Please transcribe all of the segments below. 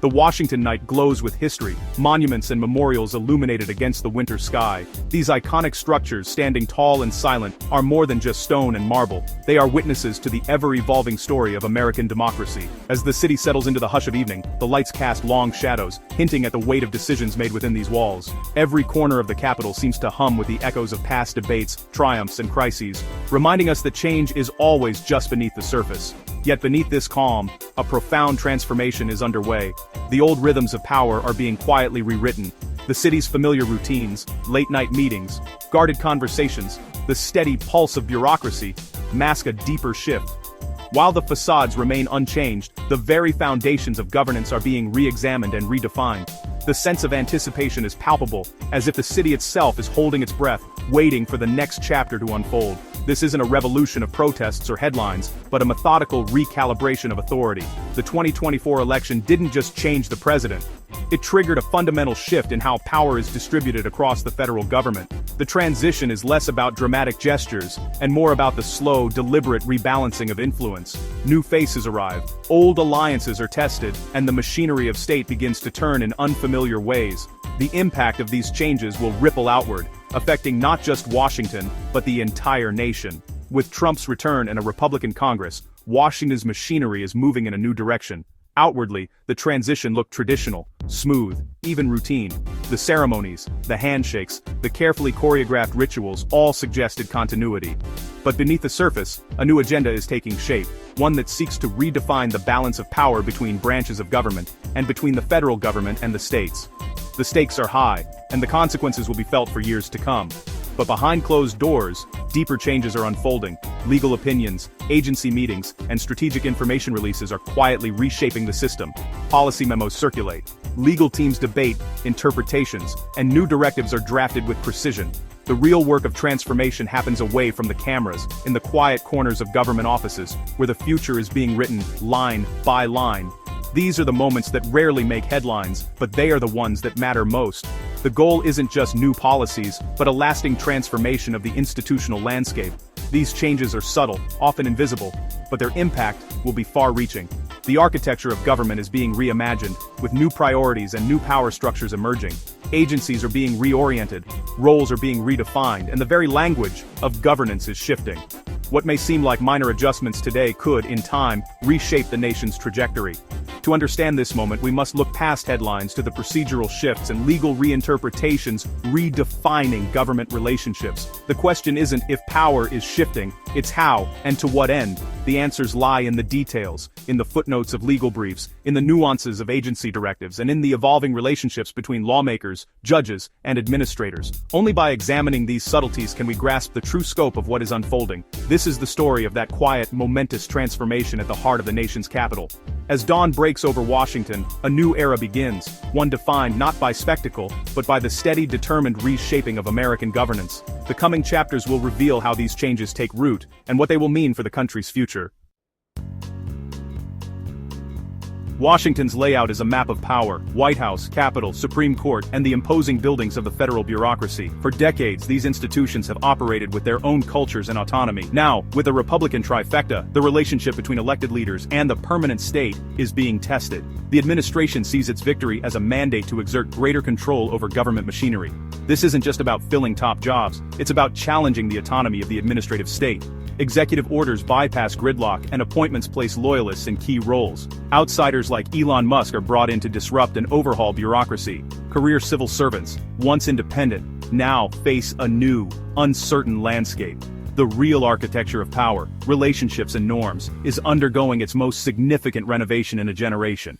The Washington night glows with history, monuments and memorials illuminated against the winter sky. These iconic structures, standing tall and silent, are more than just stone and marble. They are witnesses to the ever-evolving story of American democracy. As the city settles into the hush of evening, the lights cast long shadows, hinting at the weight of decisions made within these walls. Every corner of the Capitol seems to hum with the echoes of past debates, triumphs and crises, reminding us that change is always just beneath the surface. Yet beneath this calm, a profound transformation is underway. The old rhythms of power are being quietly rewritten. The city's familiar routines, late-night meetings, guarded conversations, the steady pulse of bureaucracy, mask a deeper shift. While the facades remain unchanged, the very foundations of governance are being re-examined and redefined. The sense of anticipation is palpable, as if the city itself is holding its breath, waiting for the next chapter to unfold. This isn't a revolution of protests or headlines, but a methodical recalibration of authority. The 2024 election didn't just change the president. It triggered a fundamental shift in how power is distributed across the federal government. The transition is less about dramatic gestures, and more about the slow, deliberate rebalancing of influence. New faces arrive, old alliances are tested, and the machinery of state begins to turn in unfamiliar ways. The impact of these changes will ripple outward, affecting not just Washington, but the entire nation. With Trump's return and a Republican Congress, Washington's machinery is moving in a new direction. Outwardly, the transition looked traditional, smooth, even routine. The ceremonies, the handshakes, the carefully choreographed rituals all suggested continuity. But beneath the surface, a new agenda is taking shape, one that seeks to redefine the balance of power between branches of government, and between the federal government and the states. The stakes are high, and the consequences will be felt for years to come. But behind closed doors, deeper changes are unfolding. Legal opinions, agency meetings, and strategic information releases are quietly reshaping the system. Policy memos circulate. Legal teams debate interpretations, and new directives are drafted with precision. The real work of transformation happens away from the cameras, in the quiet corners of government offices, where the future is being written line by line. These are the moments that rarely make headlines, but they are the ones that matter most. The goal isn't just new policies, but a lasting transformation of the institutional landscape. These changes are subtle, often invisible, but their impact will be far-reaching. The architecture of government is being reimagined, with new priorities and new power structures emerging. Agencies are being reoriented, roles are being redefined, and the very language of governance is shifting. What may seem like minor adjustments today could, in time, reshape the nation's trajectory. To understand this moment, we must look past headlines to the procedural shifts and legal reinterpretations redefining government relationships. The question isn't if power is shifting, it's how, and to what end. The answers lie in the details, in the footnotes of legal briefs, in the nuances of agency directives, and in the evolving relationships between lawmakers, judges, and administrators. Only by examining these subtleties can we grasp the true scope of what is unfolding. This is the story of that quiet, momentous transformation at the heart of the nation's capital. As dawn breaks over Washington, a new era begins, one defined not by spectacle, but by the steady, determined reshaping of American governance. The coming chapters will reveal how these changes take root, and what they will mean for the country's future. Washington's layout is a map of power: White House, Capitol, Supreme Court, and the imposing buildings of the federal bureaucracy. For decades, these institutions have operated with their own cultures and autonomy. Now, with a Republican trifecta, the relationship between elected leaders and the permanent state is being tested. The administration sees its victory as a mandate to exert greater control over government machinery. This isn't just about filling top jobs, it's about challenging the autonomy of the administrative state. Executive orders bypass gridlock, and appointments place loyalists in key roles. Outsiders like Elon Musk are brought in to disrupt and overhaul bureaucracy. Career civil servants, once independent, now face a new, uncertain landscape. The real architecture of power, relationships and norms, is undergoing its most significant renovation in a generation.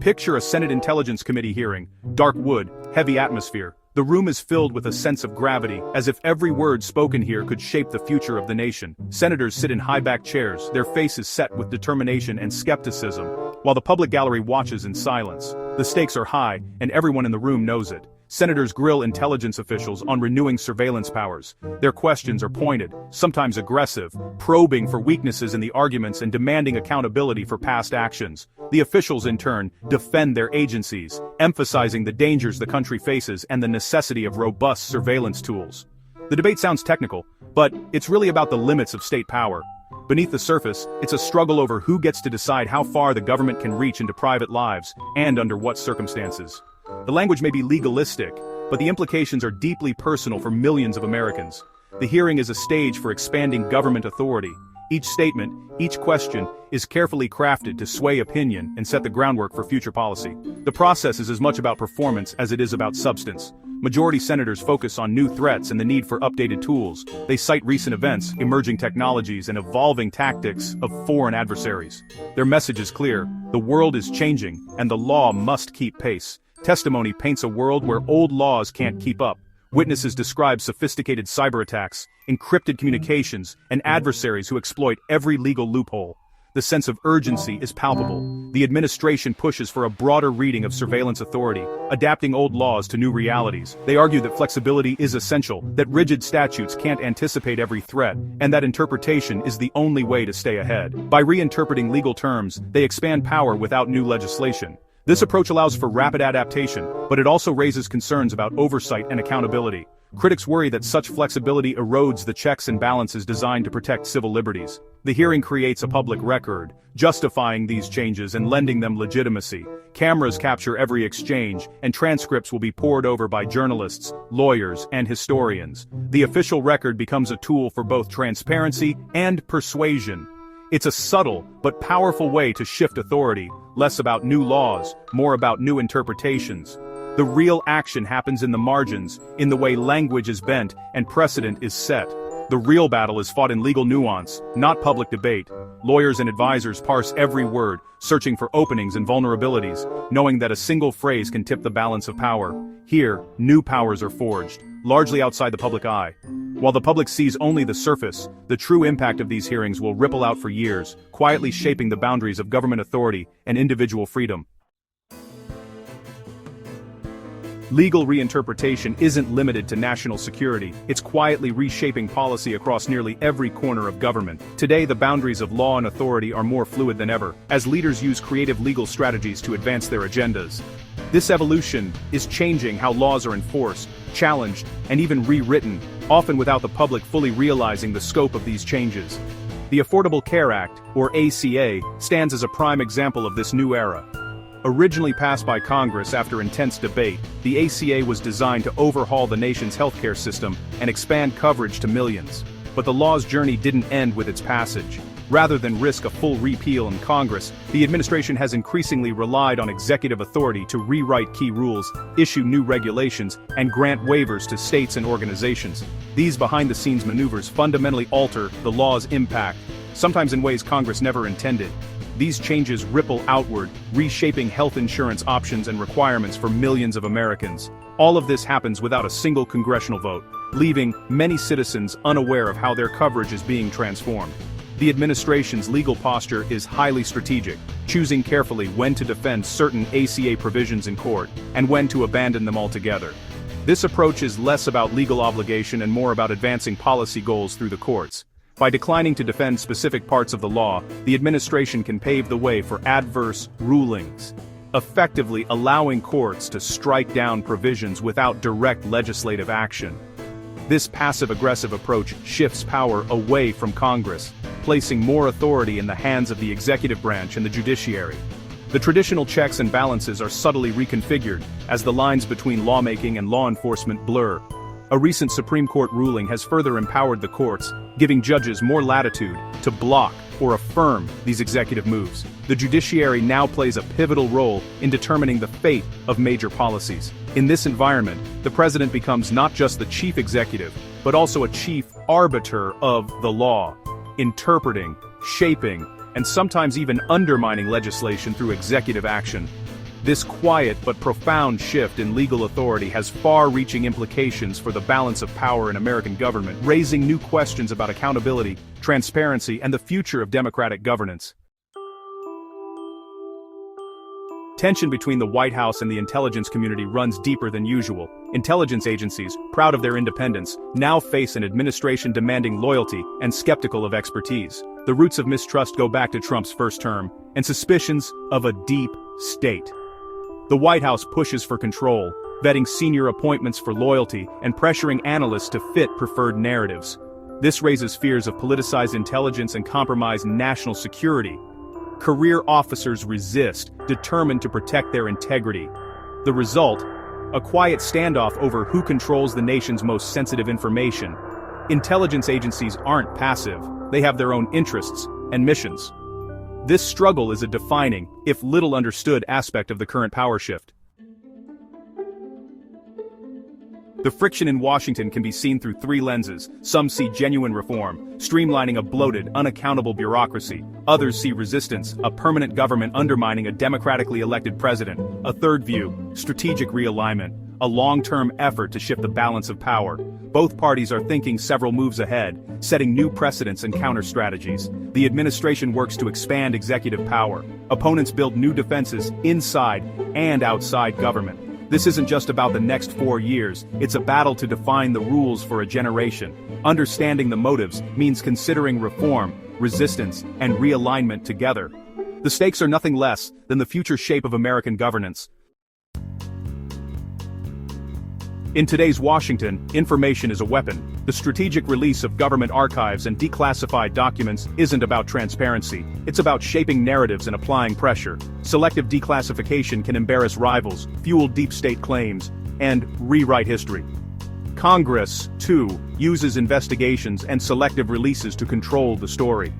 Picture a Senate Intelligence Committee hearing. Dark wood, heavy atmosphere. The room is filled with a sense of gravity, as if every word spoken here could shape the future of the nation. Senators sit in high-backed chairs, their faces set with determination and skepticism, while the public gallery watches in silence. The stakes are high, and everyone in the room knows it. Senators grill intelligence officials on renewing surveillance powers. Their questions are pointed, sometimes aggressive, probing for weaknesses in the arguments and demanding accountability for past actions. The officials, in turn, defend their agencies, emphasizing the dangers the country faces and the necessity of robust surveillance tools. The debate sounds technical, but it's really about the limits of state power. Beneath the surface, it's a struggle over who gets to decide how far the government can reach into private lives, and under what circumstances. The language may be legalistic, but the implications are deeply personal for millions of Americans. The hearing is a stage for expanding government authority. Each statement, each question, is carefully crafted to sway opinion and set the groundwork for future policy. The process is as much about performance as it is about substance. Majority senators focus on new threats and the need for updated tools. They cite recent events, emerging technologies, and evolving tactics of foreign adversaries. Their message is clear: the world is changing, and the law must keep pace. Testimony paints a world where old laws can't keep up. Witnesses describe sophisticated cyber attacks, encrypted communications, and adversaries who exploit every legal loophole. The sense of urgency is palpable. The administration pushes for a broader reading of surveillance authority, adapting old laws to new realities. They argue that flexibility is essential, that rigid statutes can't anticipate every threat, and that interpretation is the only way to stay ahead. By reinterpreting legal terms, they expand power without new legislation. This approach allows for rapid adaptation, but it also raises concerns about oversight and accountability. Critics worry that such flexibility erodes the checks and balances designed to protect civil liberties. The hearing creates a public record, justifying these changes and lending them legitimacy. Cameras capture every exchange, and transcripts will be pored over by journalists, lawyers, and historians. The official record becomes a tool for both transparency and persuasion. It's a subtle but powerful way to shift authority, less about new laws, more about new interpretations. The real action happens in the margins, in the way language is bent and precedent is set. The real battle is fought in legal nuance, not public debate. Lawyers and advisors parse every word, searching for openings and vulnerabilities, knowing that a single phrase can tip the balance of power. Here, new powers are forged, largely outside the public eye. While the public sees only the surface, the true impact of these hearings will ripple out for years, quietly shaping the boundaries of government authority and individual freedom. Legal reinterpretation isn't limited to national security, it's quietly reshaping policy across nearly every corner of government. Today, the boundaries of law and authority are more fluid than ever, as leaders use creative legal strategies to advance their agendas. This evolution is changing how laws are enforced, challenged, and even rewritten, often without the public fully realizing the scope of these changes. The Affordable Care Act, or ACA, stands as a prime example of this new era. Originally passed by Congress after intense debate, the ACA was designed to overhaul the nation's healthcare system and expand coverage to millions. But the law's journey didn't end with its passage. Rather than risk a full repeal in Congress, the administration has increasingly relied on executive authority to rewrite key rules, issue new regulations, and grant waivers to states and organizations. These behind-the-scenes maneuvers fundamentally alter the law's impact, sometimes in ways Congress never intended. These changes ripple outward, reshaping health insurance options and requirements for millions of Americans. All of this happens without a single congressional vote, leaving many citizens unaware of how their coverage is being transformed. The administration's legal posture is highly strategic, choosing carefully when to defend certain ACA provisions in court and when to abandon them altogether. This approach is less about legal obligation and more about advancing policy goals through the courts. By declining to defend specific parts of the law, the administration can pave the way for adverse rulings, effectively allowing courts to strike down provisions without direct legislative action. This passive-aggressive approach shifts power away from Congress, placing more authority in the hands of the executive branch and the judiciary. The traditional checks and balances are subtly reconfigured as the lines between lawmaking and law enforcement blur. A recent Supreme Court ruling has further empowered the courts, giving judges more latitude to block or affirm these executive moves. The judiciary now plays a pivotal role in determining the fate of major policies. In this environment, the president becomes not just the chief executive, but also a chief arbiter of the law, interpreting, shaping, and sometimes even undermining legislation through executive action. This quiet but profound shift in legal authority has far-reaching implications for the balance of power in American government, raising new questions about accountability, transparency, and the future of democratic governance. Tension between the White House and the intelligence community runs deeper than usual. Intelligence agencies, proud of their independence, now face an administration demanding loyalty and skeptical of expertise. The roots of mistrust go back to Trump's first term, and suspicions of a deep state. The White House pushes for control, vetting senior appointments for loyalty and pressuring analysts to fit preferred narratives. This raises fears of politicized intelligence and compromised national security. Career officers resist, determined to protect their integrity. The result? A quiet standoff over who controls the nation's most sensitive information. Intelligence agencies aren't passive, they have their own interests and missions. This struggle is a defining, if little understood, aspect of the current power shift. The friction in Washington can be seen through three lenses. Some see genuine reform, streamlining a bloated, unaccountable bureaucracy. Others see resistance, a permanent government undermining a democratically elected president. A third view, strategic realignment, a long-term effort to shift the balance of power. Both parties are thinking several moves ahead, setting new precedents and counter-strategies. The administration works to expand executive power. Opponents build new defenses inside and outside government. This isn't just about the next 4 years, it's a battle to define the rules for a generation. Understanding the motives means considering reform, resistance, and realignment together. The stakes are nothing less than the future shape of American governance. In today's Washington, information is a weapon. The strategic release of government archives and declassified documents isn't about transparency, it's about shaping narratives and applying pressure. Selective declassification can embarrass rivals, fuel deep state claims, and rewrite history. Congress, too, uses investigations and selective releases to control the story.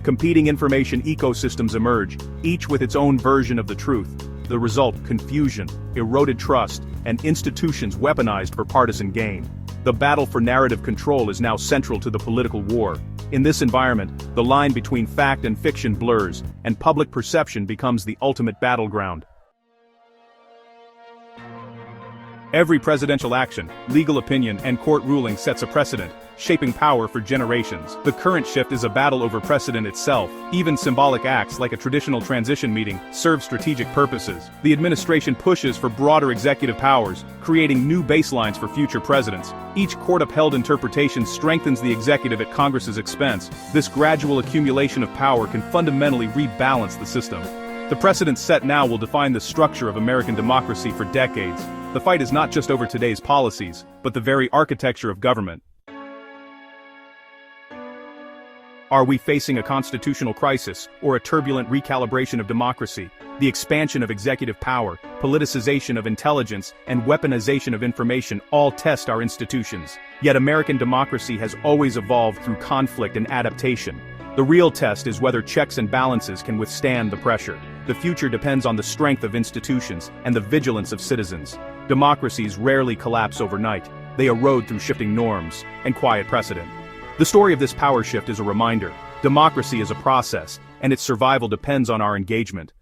Competing information ecosystems emerge, each with its own version of the truth. The result: confusion, eroded trust, and institutions weaponized for partisan gain. The battle for narrative control is now central to the political war. In this environment, the line between fact and fiction blurs, and public perception becomes the ultimate battleground. Every presidential action, legal opinion, and court ruling sets a precedent, shaping power for generations. The current shift is a battle over precedent itself. Even symbolic acts like a traditional transition meeting serve strategic purposes. The administration pushes for broader executive powers, creating new baselines for future presidents. Each court-upheld interpretation strengthens the executive at Congress's expense. This gradual accumulation of power can fundamentally rebalance the system. The precedent set now will define the structure of American democracy for decades. The fight is not just over today's policies, but the very architecture of government. Are we facing a constitutional crisis, or a turbulent recalibration of democracy? The expansion of executive power, politicization of intelligence, and weaponization of information all test our institutions. Yet American democracy has always evolved through conflict and adaptation. The real test is whether checks and balances can withstand the pressure. The future depends on the strength of institutions and the vigilance of citizens. Democracies rarely collapse overnight. They erode through shifting norms and quiet precedent. The story of this power shift is a reminder. Democracy is a process, and its survival depends on our engagement.